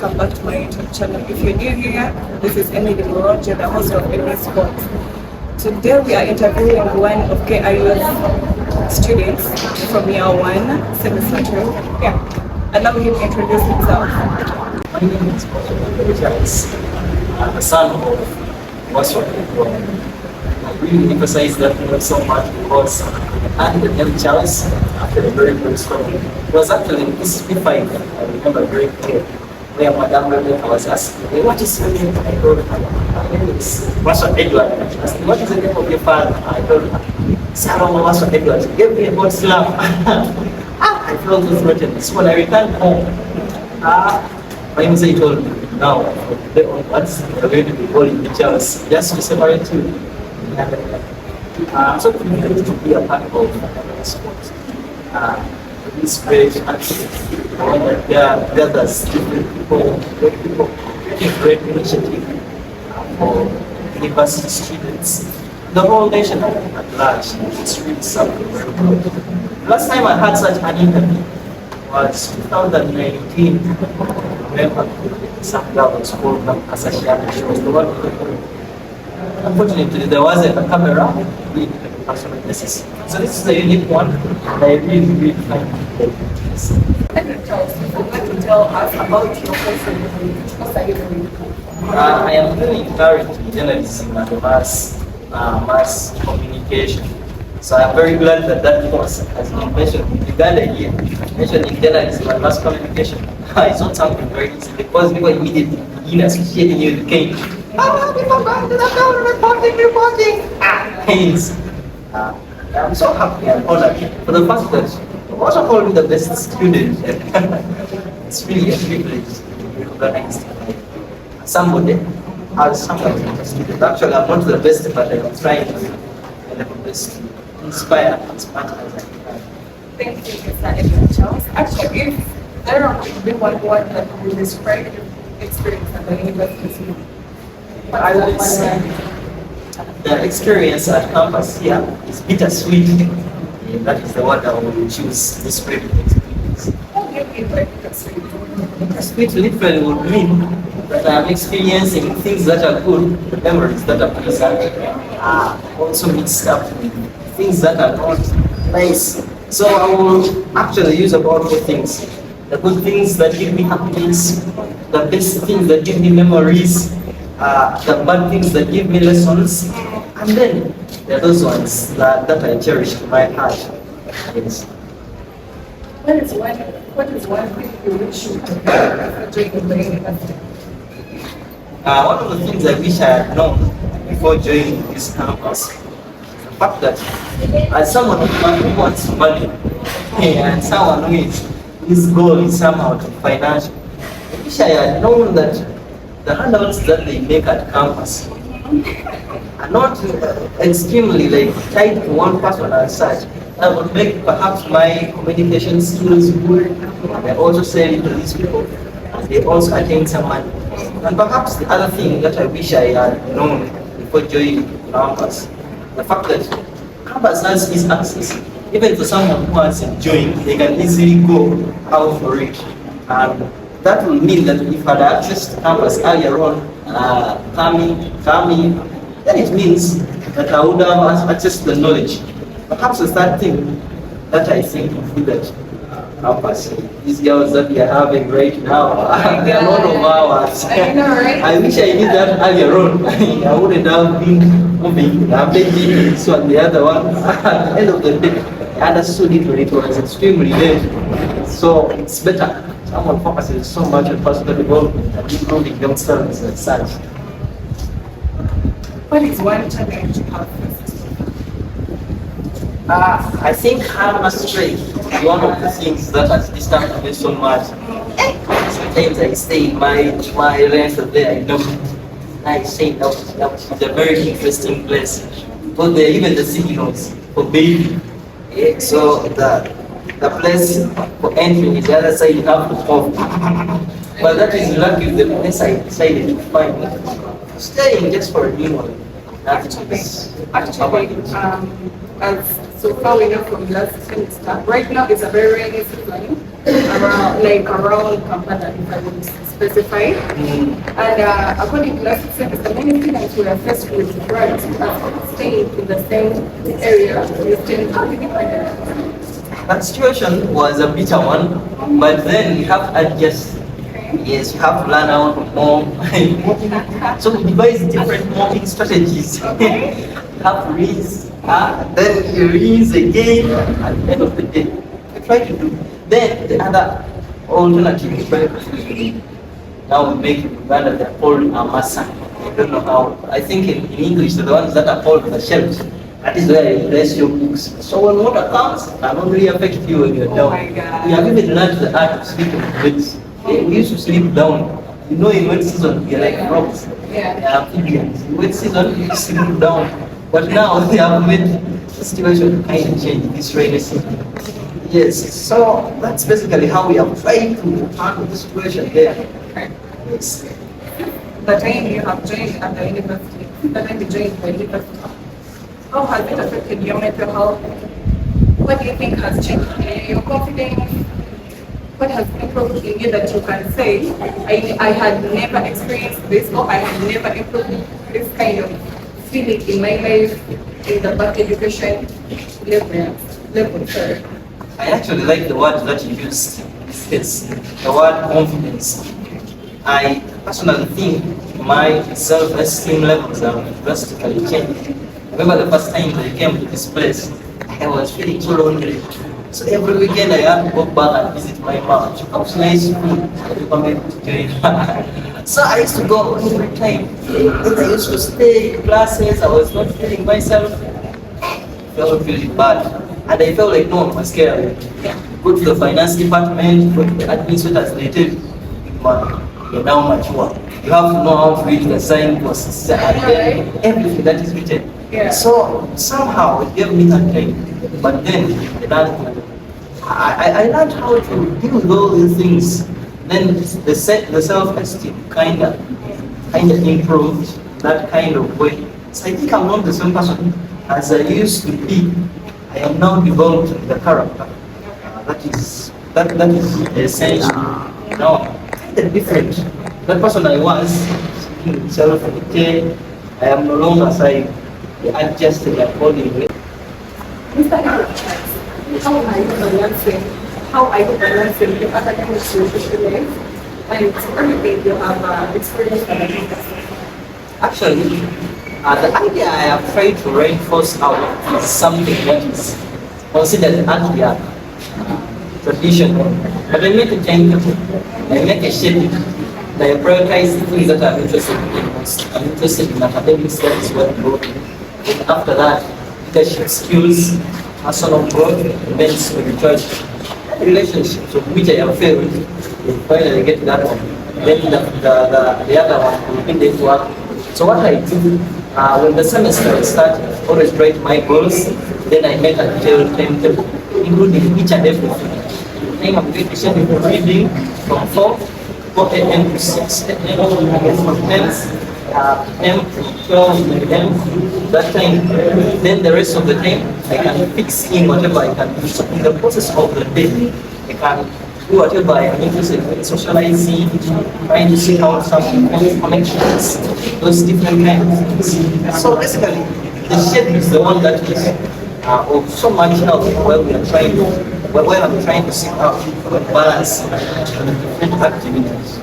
welcome back to my YouTube channel. If you're new here, this is Emily Moroja, the host of Emily Sports. Today we are interviewing one of KIU's students from year 1, semester 2. Yeah, allow him to introduce himself. My name is Charles. I'm the son of Waswa. I really emphasize that word so much because I had the name Charles after a very good story. It was actually in P5, I remember very clear, where Madame Rebecca was asking, "Hey, what is your name?" I told her, "My name is Waswa Edward." She asked me, "What is the name of your father?" I told her, "Saloma Waswa Edward." She gave me a God slap. I felt this written. So when I returned home, my mother told me, "Now, onwards, you're going to be calling me Charles, just to separate you." I'm so privileged to be a part of sports. This great activity, there gathers different people, taking great initiative for university students, the whole nation at large. It's really something very good. Last time I had such an interview was 2019. Remember, some girl was called Asashiana. She was the one who, unfortunately, there wasn't a camera with personal basis. So this is a unique one, and I really find it Charles, would you like to tell us about your course in what are you doing? I am doing currently journalism and mass communication. So I'm very glad that that course has been mentioned in Uganda here. Mentioning journalism and mass communication. It's not something very easy because people immediately begin associating you with Kane. Reporting. Haynes. I'm so happy and honored for the fact that you also called me the best student. It's really a privilege to be recognized by somebody as someone who's a student. Actually, I'm not the best, but I'm trying to be the best to inspire as much as I can. Thank you, Mr. Edward Charles. Actually, if there are only one word that will describe your experience at the university, I would say the experience at campus here is bittersweet. That is the word I will choose to describe the experience. how do you feel like bittersweet? Bittersweet literally would mean that I'm experiencing things that are good, memories that are pleasant, also mixed up with things that are not nice. So I will actually use about two things. The good things that give me happiness, the best things that give me memories, the bad things that give me lessons, and then there are those ones that I cherish in my heart. Yes. What is one thing you wish you could have during the university? One of the things I wish I had known before joining this campus is the fact that as someone who wants money and someone whose goal is somehow to financial, I wish I had known that the handouts that they make at campus are not extremely tied to one person as such. I would make perhaps my communication skills good, and I also sell it to these people, and they also attain some money. And perhaps the other thing that I wish I had known before joining campus, the fact that campus has this access. Even for someone who has joined, they can easily go out for it. And that will mean that if I had access to campus earlier on, coming, then it means that I would have access to the knowledge. Perhaps the third thing that I think would be that campus, these girls that we are having right now, they are not of ours. I know, right? I wish I knew that earlier on. I wouldn't have been moving. I've been doing this one, the other one. At the end of the day, I understood it when it was extremely late. So it's better. Someone focuses so much on personal development and improving themselves as such. What is one challenge you have faced? I think chemistry is one of the things that has disturbed me so much. Sometimes I stay in my rent there, I know. I say no, it's a very interesting place. But there even the signals for baby. Yeah, so the place for entry is the other side, you have to off. But that is lucky the place I decided to find. Staying just for a new one. Actually, as so far we know from last semester, right now it's a very rainy season. around Kampala, if I would specify. And according to that semester, many students were faced with drugs staying in the same area. How did you find it? That situation was a bitter one, but then you have to adjust. Yes, you have to learn out more. So we devise different mobbing strategies. You have to rinse, then you rinse again, at the end of the day. You try to do. Then the other alternative is now we make Uganda they're called Amasa. I don't know how. I think in English they're the ones that are called the shelves. That is where you place your books. So when water comes, it can only affect you when you're down. Oh my God. We have even learned the art of sleeping in beds. We used to sleep down. You know, in wet season, we are like frogs. Yeah. Amphibians. In wet season, we sleep down. But now they have made the situation kind of change this rainy season. Yes, so that's basically how we have tried to handle the situation there. Yes. The time you have joined at the university, the time you joined the university, how has it affected your mental health? What do you think has changed your confidence? What has improved in you that you can say, I had never experienced this, or I had never improved this kind of feeling in my life in the back education level, sorry. I actually like the word that you used. Yes, the word confidence. I personally think my self-esteem levels have drastically changed. Remember the first time I came to this place, I was feeling so lonely. So every weekend I had to go back and visit my mom. She cooks nice food. I recommend to join her. So I used to go every time. Then I used to stay in classes. I was not feeling myself. I felt really bad. And I felt like no one was scared. Go to the finance department, go to the administrators, they tell you, you're now mature. You have to know how to read the signposts and then everything that is written. Yeah. So somehow it gave me that time. But then I learned how to deal with all these things. Then the self-esteem kind of improved that kind of way. So I think I'm not the same person as I used to be. I am now developed the character. That is essential. Now I'm kind of different. That person I was, self-care, I am no longer I adjusted accordingly. Mr. How are you balancing? How are you balancing the academic social life and everything you have experienced at the university? Actually, the idea I have tried to reinforce out is something that is considered anti traditional. But I make a change, I make a shift, I prioritize the things that I'm interested in most. I'm interested in academic studies, what growth. And after that, leadership skills, personal growth, events with the church, relationships of which I have failed. Finally get that one. Then the other one will be the work. So what I do, when the semester starts, I always write my goals, then I make a detailed timetable, including each and everything. I'm going to share the reading from 4 a.m. to 6 a.m. from 10 a.m. to 12 a.m. That time, then the rest of the time, I can fix in whatever I can do. So in the process of the day, I can do whatever I am interested in, socializing, trying to seek out some connections, those different kinds of things. So basically, the shape is the one that is of so much help while we are trying while I'm trying to seek out balance different activities.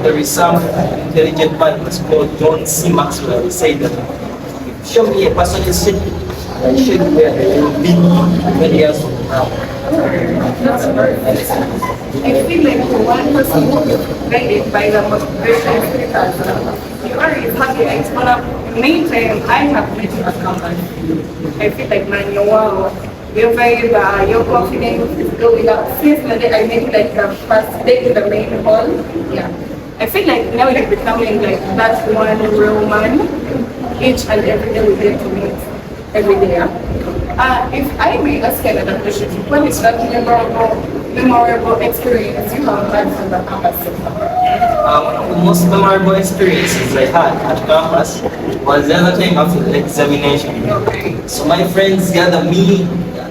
There is some intelligent man who's called John C. Maxwell. He said that show me a person is shape, I show you where they will be 20 years from now. That's perfect. I feel like for one person who is guided by the motivation speakers, you are happy. It's one of the main time I have met you at Kampala. I feel like, man, you're wow. Your vibe, your confidence is going up. Since the day I met you, like the first day in the main hall, yeah. I feel like now you're becoming like that one real man. Each and every day we get to meet every day. If I may ask another question, what is that memorable experience you have had from the campus sector? One of the most memorable experiences I had at campus was the other time after the examination. Okay. So my friends gather me,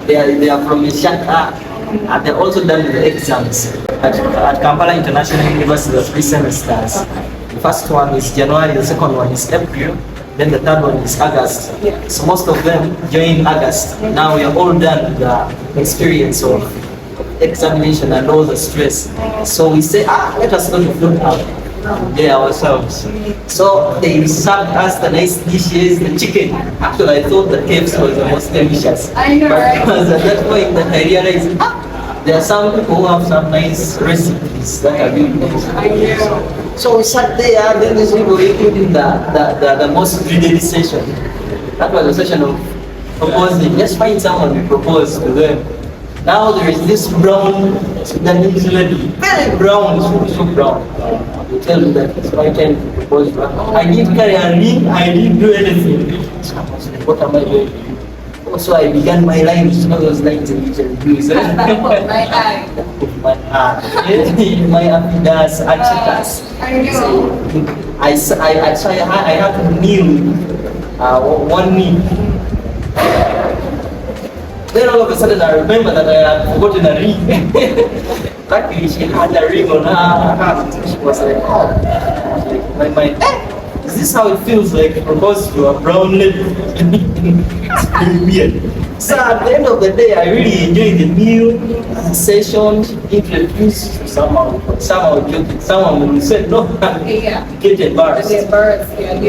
they are from Ishaka, And they're also done with the exams. At Kampala International University, there are 3 semesters. The first one is January, the second one is April, then the third one is August. So most of them join August. Now we are all done with the experience of examination and all the stress. So we say, let us go to food out there ourselves. So they served us the nice dishes, the chicken. Actually, I thought the KFC was the most delicious. I know, but right? because at that point that I realized, there are some people who have some nice recipes that are really nice. I know. So we sat there, and then these people were including the most dreaded session. That was a session of proposing. Let's find someone to propose to them. Now there is this brown Sudanese lady, very brown, so brown. You tell me that it's my time to propose to her. I didn't carry a ring, I didn't do anything. So I was like, what am I doing? So I began my lines, those lines in which I use. My eye. My my apidas, achitas. I know. So I had to kneel, one knee. Then all of a sudden I remember that I had forgotten a ring. Luckily she had a ring on her hand. She was like, oh. Like, my mind, is this how it feels like to propose to a brown lady? It's pretty weird. So at the end of the day, I really enjoyed the meal, the session. She introduced somehow joking. Someone will say no, Yeah. get embarrassed. The embarrassed, yeah.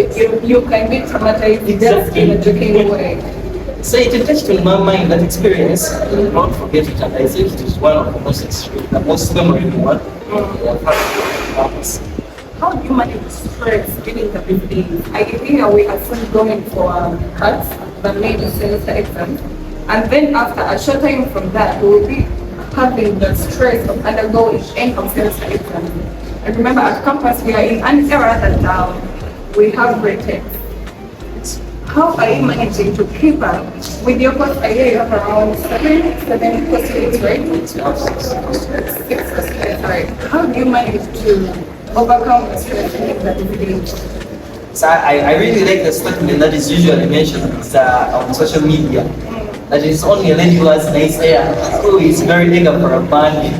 You can be traumatized just in a joking way. So it touched in my mind that experience. I will not forget it, and I think it is one of the most memorable one. How do you manage stress during the big days? I hear we are soon going for cuts, the main semester exams, and then after a short time from that, we will be having the stress of undergoing end of semester exams. And remember, at campus, we are in an era that we have rated. How are you managing to keep up with your course? I hear you have around seven courses, right? 6 courses, right? How do you manage to overcome the stress in that beginning? So I really like the statement that is usually mentioned on social media. That it's only a lady who has nice hair who is very eager for a man.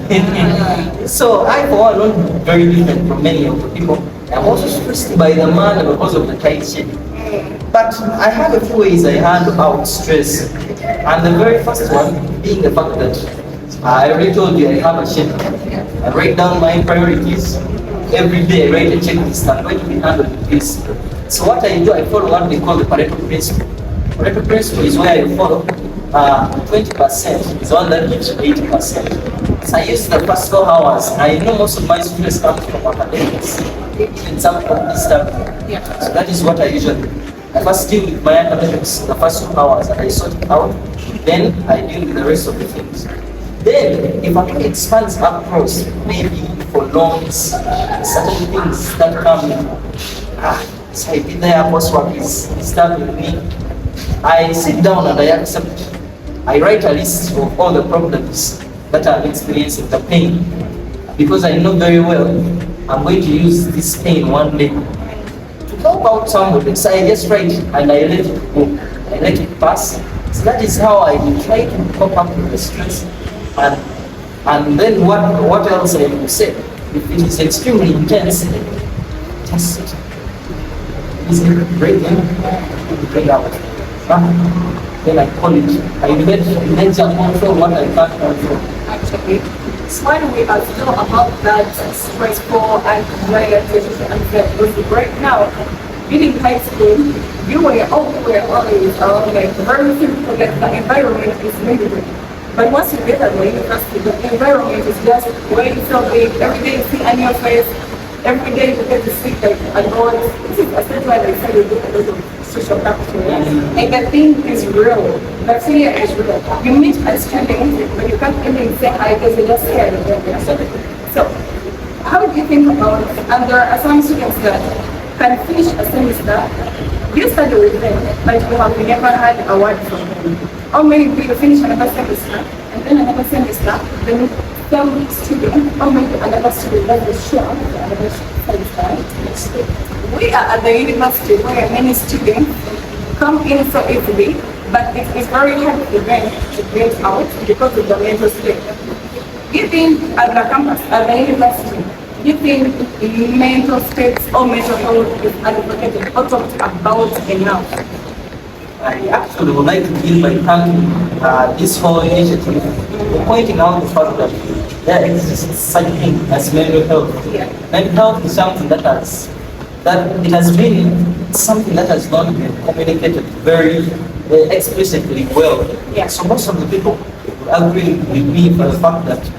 So I, for one, not very different from many of the people. I'm also stressed by the man because of the tight shape. But I have a few ways I handle out stress. And the very first one being the fact that I already told you I have a schedule. I write down my priorities. Every day I write a checklist. I'm going to be handling this. So what I do, I follow what they call the Pareto principle. Pareto principle is where I follow 20% is one that gives you 80%. So I use the first 4 hours. I know most of my stress comes from academics. Even some of this stuff. Yeah. So that is what I usually do. I first deal with my academics the first 2 hours and I sort it out. Then I deal with the rest of the things. Then, if I expand across, maybe for loans, certain things that come in, so I did there, coursework is disturbing me. I sit down and I accept. I write a list of all the problems that I'm experiencing, the pain, because I know very well I'm going to use this pain one day to help out somebody. So I just write and I let it go. I let it pass. So that is how I try to cope up with the stress. And then what else I will say? If it is extremely intense, just sit. Easy, break in, break out. Then I call it. I let you control what I can't control. Actually, when we are still about that stressful and because right now, being in high school, you were always around like very simple, like the environment is really. But once you get at the university, the environment is just where you feel big, every day you see on your face, every day you get to see like adults. This is especially why they say you do a lot of social capital. And the thing is real. The fear is real. You meet a student, but you can't even say hi because you're just scared of them. So, how do you think about it? And there are some students that can finish a semester, you study with them, but you have never had a word from them. Or maybe you finish another semester, and then another semester, then some student, or maybe another student that is sure another semester. We are at the university where many students come in so easily, but it is very hard for them to get out because of the mental state. Do you think at the campus, at the university, do you think mental states or mental health is advocated or talked about enough? I actually would like to begin by thanking this whole initiative for pointing out the fact that there exists such a thing as mental health. Yeah. Mental health is something that it has been something that has not been communicated very explicitly well. Yeah. So most of the people agree with me for the fact that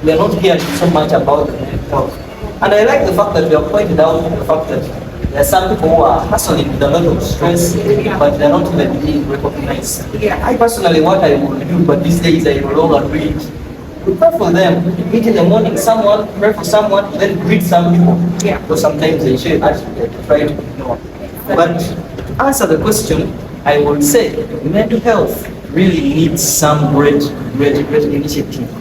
we are not hearing so much about mental health. And I like the fact that we have pointed out the fact that there are some people who are hustling with a lot of stress, but they're not even being recognized. Yeah. I personally, what I will do, but these days I no longer do it. We pray for them. Meet in the morning, someone, pray for someone, then greet some people. Yeah. So sometimes they should actually try to ignore. But to answer the question, I would say mental health really needs some great initiative.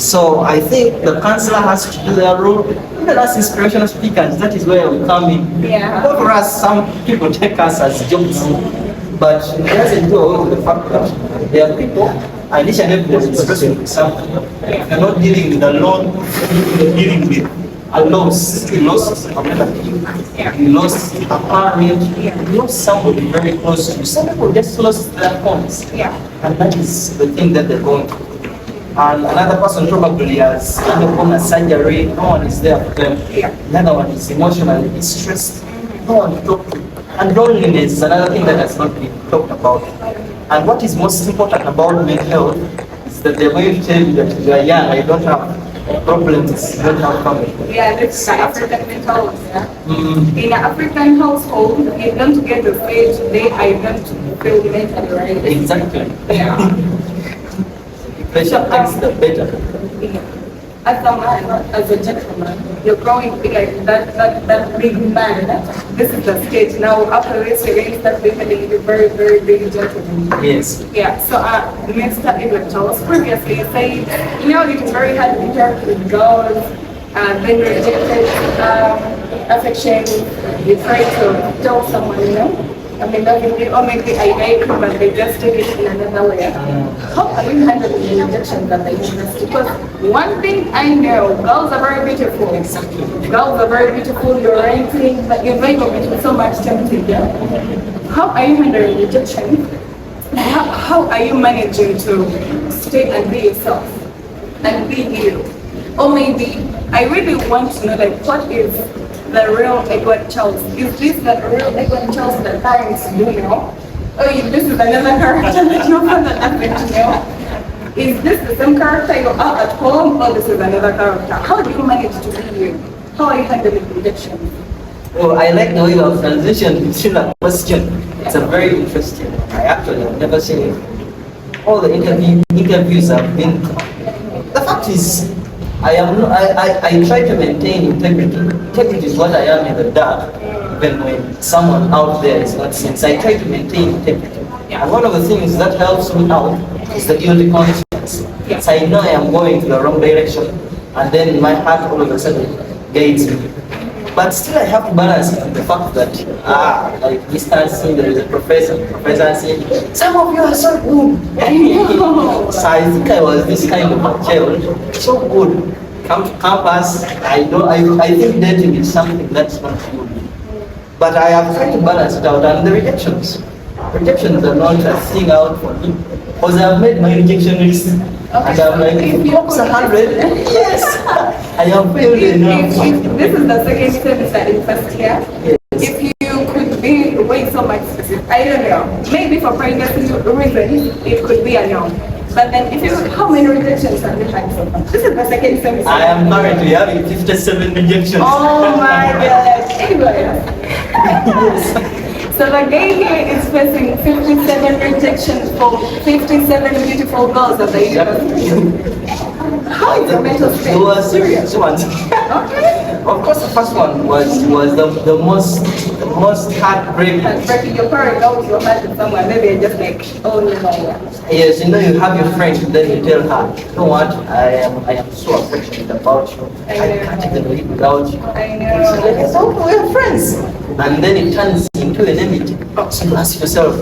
So I think the counselor has to do their role. Even as inspirational speakers, that is where we come in. Yeah. Not for us, some people take us as jokes, but it doesn't do away with the fact that there are people, and each and every day is wrestling with something. You're not dealing with a loan, you're dealing with a loss. You lost a relative, you lost a parent, you lost somebody very close to you. Some people just lost their homes. Yeah. And that is the thing that they're going through. And another person probably has undergone a surgery, no one is there for them. Yeah. Another one is emotionally distressed, no one to talk to. And loneliness is another thing that has not been talked about. And what is most important about mental health is that they're going to tell you that you are young, you don't have problems, you don't have family. Yeah, this is the African mentality. Yeah? In an African household, you don't get the stage they are going to feel mentally right. Exactly. Yeah. Pressure takes the better. As a man, as a gentleman, you're growing like that big man. This is the stage. Now after this, you're going to start becoming a very, very big gentleman. Yes. Yeah, so Mr. Edward Charles previously said, you know, it is very hard to interact with girls, then rejected affection, you try to tell someone, you know, I mean, or maybe I like you, but they just take it in another way. How are you handling the rejection that they give? Because one thing I know, girls are very beautiful. Girls are very beautiful, you're writing, but your environment is so much tempting. Yeah? How are you handling rejection? How are you managing to stay and be yourself and be you? Or maybe I really want to know, like, what is the real Edward Charles? Is this the real Edward Charles that parents do know? Or is this another character that your father happened to know? Is this the same character you are at home, or this is another character? How do you manage to be you? How are you handling rejection? Well, I like the way you have transitioned into that question. It's a very interesting. I actually have never seen it. All the interviews I've been. The fact is, I try to maintain integrity. Integrity is what I am in the dark, even when someone out there is not seeing. So I try to maintain integrity. And one of the things that helps me out is the guilty conscience. So I know I am going to the wrong direction, and then my heart all of a sudden guides me. But still I have to balance it with the fact that, like Mr. C, there is a professor saying, some of you are so good. So I think I was this kind of a child, so good. Come to campus, I think dating is something that's not good. But I have tried to balance it out, and the rejections are not a thing out for me. Because I have made my rejection list. And I'm like, if it's 100, yes, I have failed enough. This is the second semester in first year. Yes. If you could be way so much specific, I don't know, maybe for pregnancy reasons, it could be a no. But then if you, how many rejections have you had so far? This is the second semester. I am currently having 57 rejections. Oh my God. Anyway. So the guy here is facing 57 rejections for 57 beautiful girls at the university. How is the mental state? They were serious ones. Okay. Of course, the first one was the most heartbreaking. Breaking your parents always your heart with someone, maybe just like, oh no. Yes, you know, you have your friend, then you tell her, you know what, I am so affectionate about you. I can't even live without you. I know. So like, so we're friends. And then it turns into an enmity. So you ask yourself,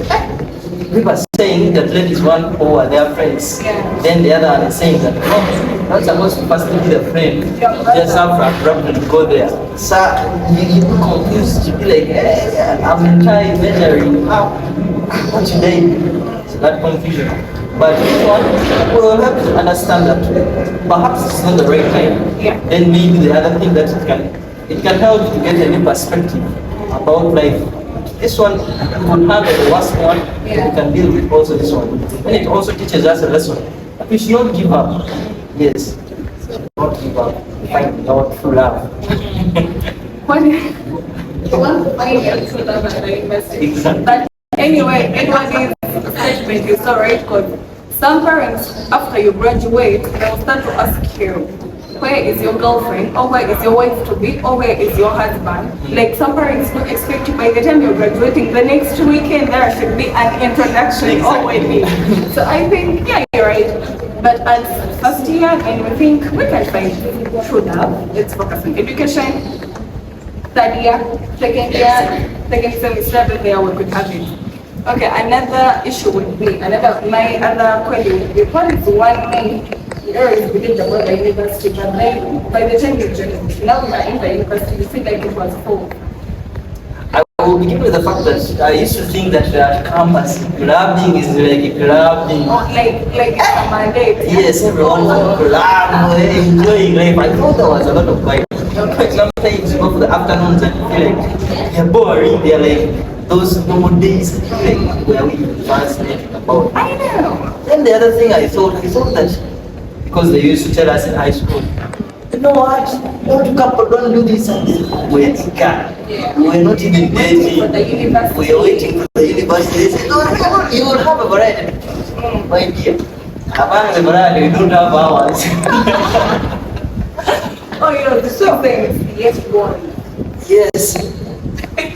people are saying that ladies want or their friends. Then the other one is saying that no, not supposed to first be the friend. Just have to go there. So you be confused. You be like, hey, I'm trying measuring how what should I do? So that confusion. But this one will help to understand that perhaps it's not the right time. Then maybe the other thing that it can help to get a new perspective about life. This one you can have the worst one, you can deal with also this one. And it also teaches us a lesson. We should not give up. Yes. Not give up. Find out true love. One funny episode of the university. Exactly. But anyway, Edward's statement is so right because some parents, after you graduate, they will start to ask you, where is your girlfriend, or where is your wife to be, or where is your husband? Like some parents don't expect you by the time you're graduating, the next weekend there should be an introduction or wedding. So I think, yeah, you're right. But as first year, and we think we can find true love. Let's focus on education. Third year, second semester, there we could have it. Okay, another issue would be, my other query would be, what is one main areas within the Kampala University, but then by the time you join, now you are in the university, you feel like it was full. I will begin with the fact that I used to think that at campus, clubbing is like a clubbing. Oh, like it's a mandate. Yes, everyone was club, enjoying life. I thought there was a lot of vibe. But sometimes you go for the afternoons and you feel like they're boring. They're like those normal days like where we fascinating about. I know. Then the other thing I thought that because they used to tell us in high school, you know what? Don't couple, don't do this and this. We're not even dating. We are waiting for the university. They say, no, you will have a variety. My dear, among the variety, we don't have ours. Oh, you know, the two things, yes, one. Yes.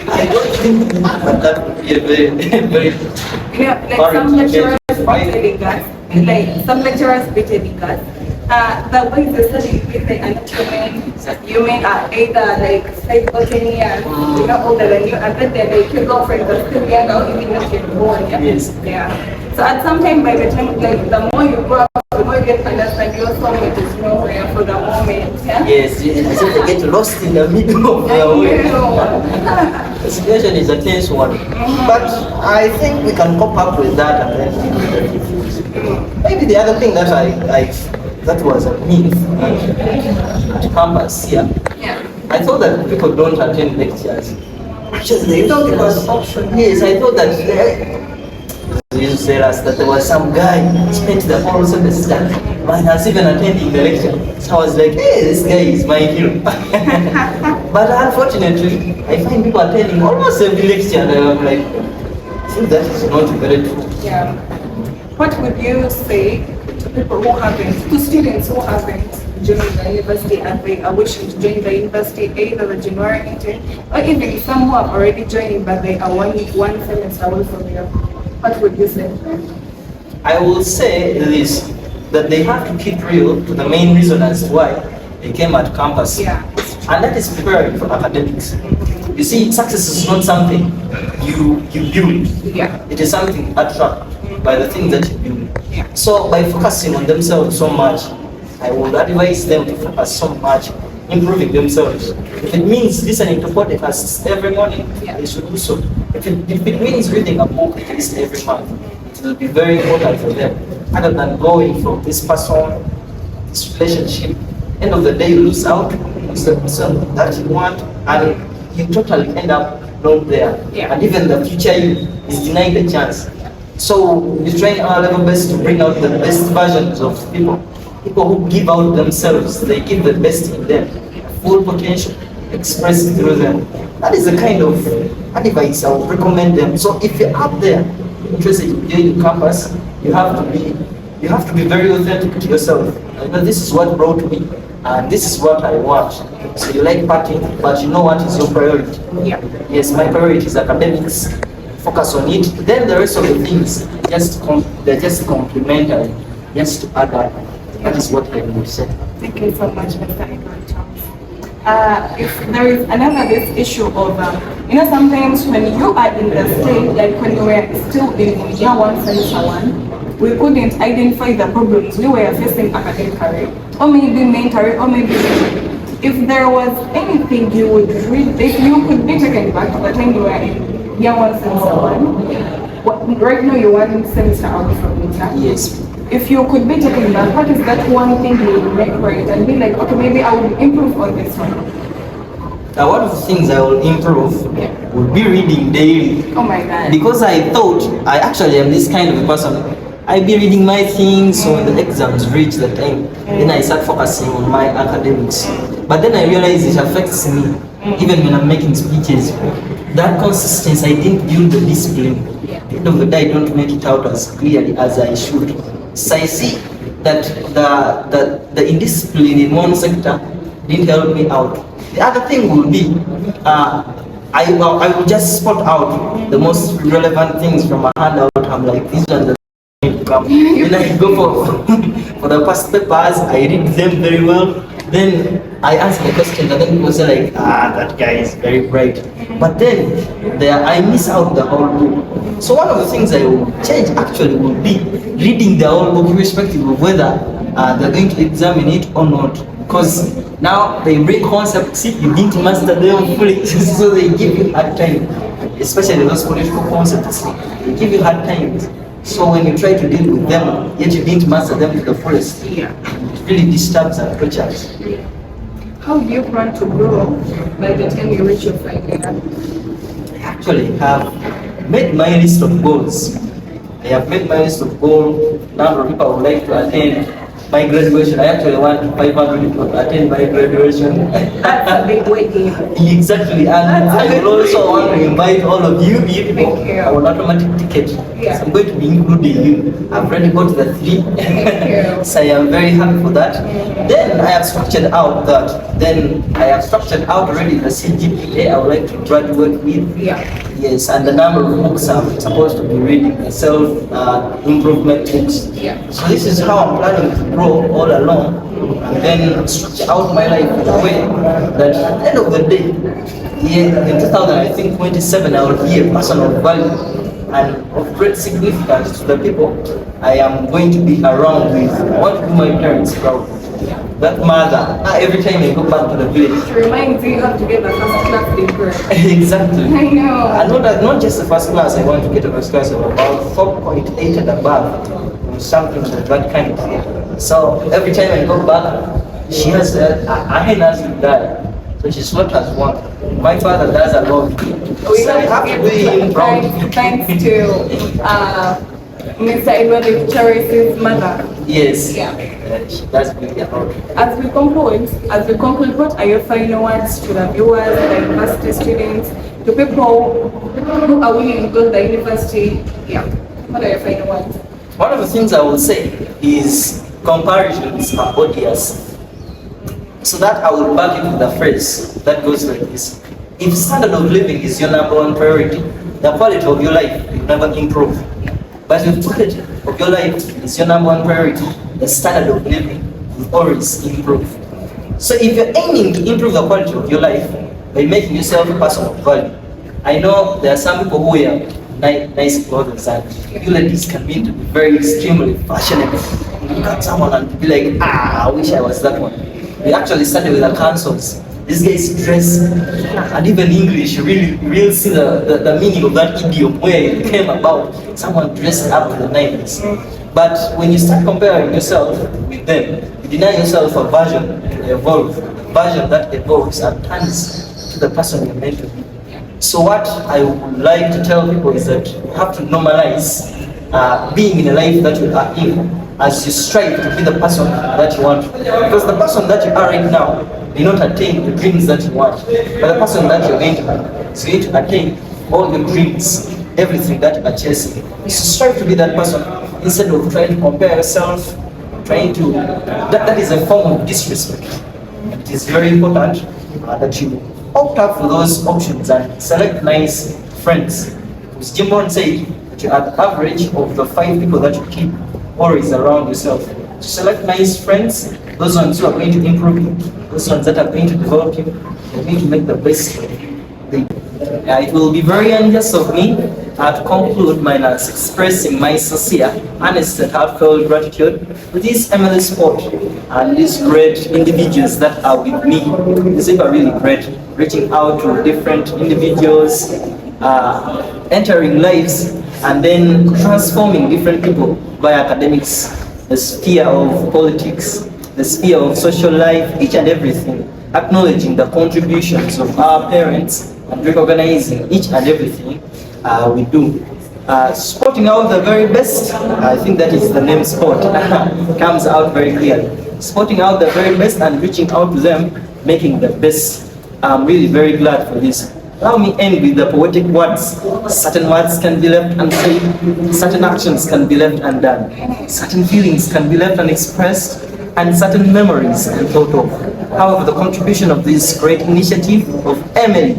I don't think that would be a very Yeah, like some lecturers telling us, some lecturers be telling us, the way they study with the you may either like 5 or 10 years, you know, older than you, and then they're like your girlfriend is still young or even not yet born. Yes. Yeah. So at some time, by the time, like the more you grow up, the more you get to understand your soulmate is nowhere for the moment. Yeah. Yes, as if they get lost in the middle of the way. The situation is a tense one, but I think we can cope up with that and then maybe the other thing that that was a myth at campus here. Yeah. I thought that people don't attend lectures. Actually, they thought it was optional. Yes, I thought that they used to tell us that there was some guy spent the whole semester minus even attending the lecture. So I was like, hey, this guy is my hero. But unfortunately, I find people attending almost every lecture and I'm like, I think that is not very true. Yeah. What would you say to people who haven't, to students who haven't joined the university and they are wishing to join the university, either the January intake or even some who have already joined but they are one semester away from you? What would you say? I will say this, that they have to keep real to the main reason as to why they came at campus. Yeah. And that is preparing for academics. You see, success is not something you build. Yeah. It is something attracted by the things that you build. Yeah. So by focusing on themselves so much, I would advise them to focus so much improving themselves. If it means listening to podcasts every morning, they should do so. If it means reading a book at least every month, it will be very important for them. Other than going from this person, this relationship, end of the day you lose out, it's the person that you want, and you totally end up not there. Yeah. And even the future you is denied the chance. So we try our level best to bring out the best versions of people. People who give out themselves, they give the best in them, full potential, expressed through them. That is the kind of advice I would recommend them. So if you're out there interested in doing campus, you have to be very authentic to yourself. You know, this is what brought me, and this is what I want. So you like partying, but you know what is your priority. Yeah. Yes, my priority is academics. Focus on it. Then the rest of the things, they're just complementary, just to add up. That is what I would say. Thank you so much, Mr. Edward Charles. if there is another this issue of, sometimes when you are in the state, like when you were still in year one, semester one, we couldn't identify the problems we were facing academically, or maybe mentally, or maybe if there was anything you would read, if you could be taken back to the time you were in year one, semester one, right now you're one semester out from it. Yes. If you could be taken back, what is that one thing you would make right and be like, okay, maybe I will improve on this one? Now, one of the things I will improve would be reading daily. Oh my God. Because I thought I actually am this kind of a person. I be reading my things, so when the exams reach the time, then I start focusing on my academics. But then I realize it affects me, even when I'm making speeches. That consistency, I didn't build the discipline. At the end of the day, I don't make it out as clearly as I should. So I see that the indiscipline in one sector didn't help me out. The other thing will be, I will just spot out the most relevant things from a handout. I'm like, these are the then I go for the past papers, I read them very well, then I ask the question and then people say like, that guy is very bright. But then I miss out the whole book. So one of the things I will change actually will be reading the whole book irrespective of whether they're going to examine it or not. Because now they bring concepts, if you didn't master them fully, so they give you hard time. Especially those political concepts, they give you hard times. So when you try to deal with them, yet you didn't master them to the fullest, it really disturbs and tortures. How do you plan to grow by the time you reach your final year? I actually have made my list of goals. I have made my list of goals. Number of people I would like to attend my graduation. I actually want 500 people to attend my graduation. That's a big weight game. Exactly, and I will also want to invite all of you people on automatic ticket. Yeah. So I'm going to be including you. I've already got the 3. So I am very happy for that. Then I have structured out already the CGPA I would like to graduate with. Yes, and the number of books I'm supposed to be reading, the self-improvement books. So this is how I'm planning to grow all along, and then structure out my life in a way that at the end of the day, in 2027, I will be a person of value and of great significance to the people I am going to be around with. I want to do my parents proud. That mother, every time I go back to the village. It reminds you have to get the first class degree. Exactly. I know. And not just the first class, I want to get a first class of about 4.8 and above, or something of that kind. So every time I go back, she has a hen has to die. So she slaughters one. My father does a lot. We So I have to be him proud. Thanks to Mr. Edward Charis's mother. Yes. Yeah. That's really about it. As we conclude, what are your final words to the viewers, the university students, to people who are willing to go to the university? Yeah. What are your final words? One of the things I will say is comparisons are odious. So that I will back it with a phrase that goes like this. If standard of living is your number one priority, the quality of your life will never improve. But if quality of your life is your number one priority, the standard of living will always improve. So if you're aiming to improve the quality of your life by making yourself a person of value, I know there are some people who wear nice clothes and you ladies can mean to be very extremely fashionable. You look at someone and be like, I wish I was that one. We actually started with the councils. These guys dress, and even English, really see the meaning of that idiom, where it came about. Someone dressed up to the 90s. But when you start comparing yourself with them, you deny yourself a version to evolve, a version that evolves and turns to the person you're meant to be. So what I would like to tell people is that you have to normalize being in a life that you are in as you strive to be the person that you want. Because the person that you are right now may not attain the dreams that you want, but the person that you're going to be is going to attain all your dreams, everything that you are chasing. So strive to be that person instead of trying to compare yourself, that is a form of disrespect. It is very important that you opt out for those options and select nice friends. Because Jim Brown said that you are the average of the 5 people that you keep always around yourself. to select nice friends, those ones who are going to improve you, those ones that are going to develop you, they're going to make the best of you. It will be very unjust of me to conclude my expressing my sincere, honest and heartfelt gratitude to this MLA sport and these great individuals that are with me. It's really great reaching out to different individuals, entering lives and then transforming different people via academics, the sphere of politics, the sphere of social life, each and everything, acknowledging the contributions of our parents and recognizing each and everything we do. Sporting out the very best, I think that is the name sport, comes out very clearly. Sporting out the very best and reaching out to them, making the best. I'm really very glad for this. Allow me end with the poetic words. Certain words can be left unsaid, certain actions can be left undone, certain feelings can be left unexpressed, and certain memories unthought of. However, the contribution of this great initiative of Emily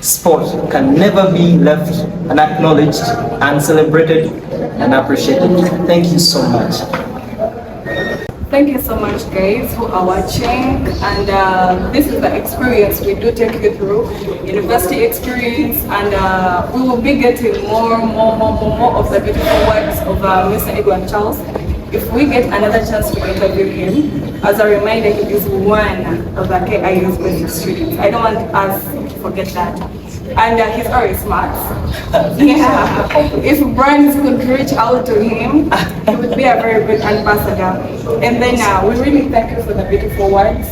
Sport can never be left unacknowledged and celebrated and appreciated. Thank you so much. Thank you so much, guys, who are watching. And this is the experience we do take you through, university experience, and we will be getting more of the beautiful works of Mr. Edward Charles. If we get another chance to interview him, as a reminder, he is one of the KIU's best students. I don't want us to forget that. And he's very smart. Yeah. If brands could reach out to him, he would be a very good ambassador. And then we really thank you for the beautiful words.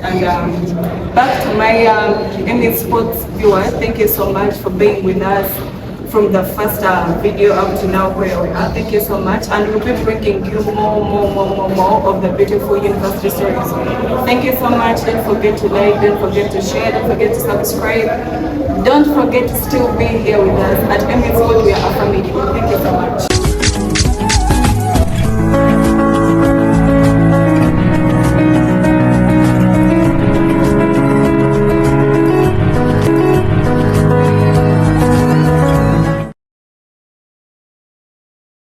And back to my MA Sports viewers, thank you so much for being with us from the first video up to now where we are. Thank you so much, and we'll be bringing you more of the beautiful university stories. Thank you so much. Don't forget to like, don't forget to share, don't forget to subscribe. Don't forget to still be here with us at MA Sport. We are a family. Thank you so much.